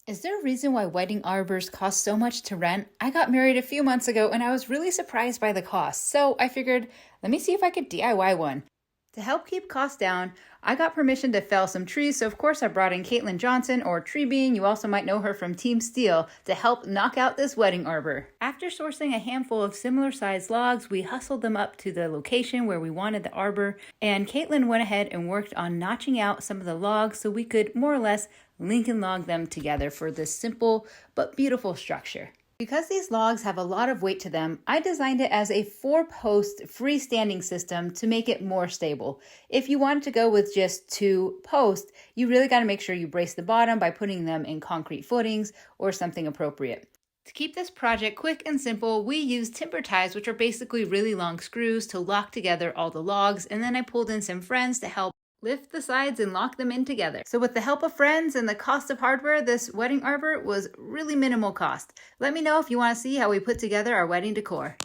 Is there a reason why wedding arbors cost so much to rent? I got married a few months ago and I was really surprised by the cost. So I figured, let me see if I could DIY one. To help keep costs down, I got permission to fell some trees. So of course I brought in Caitlin Johnson, or Tree Bean, you also might know her from Team Steel, to help knock out this wedding arbor. After sourcing a handful of similar sized logs, we hustled them up to the location where we wanted the arbor. And Caitlin went ahead and worked on notching out some of the logs so we could more or less link and log them together for this simple but beautiful structure. Because these logs have a lot of weight to them, I designed it as a 4-post freestanding system to make it more stable. If you wanted to go with just 2 posts, you really got to make sure you brace the bottom by putting them in concrete footings or something appropriate. To keep this project quick and simple, we used timber ties, which are basically really long screws to lock together all the logs, and then I pulled in some friends to help lift the sides and lock them in together. So with the help of friends and the cost of hardware, this wedding arbor was really minimal cost. Let me know if you want to see how we put together our wedding decor.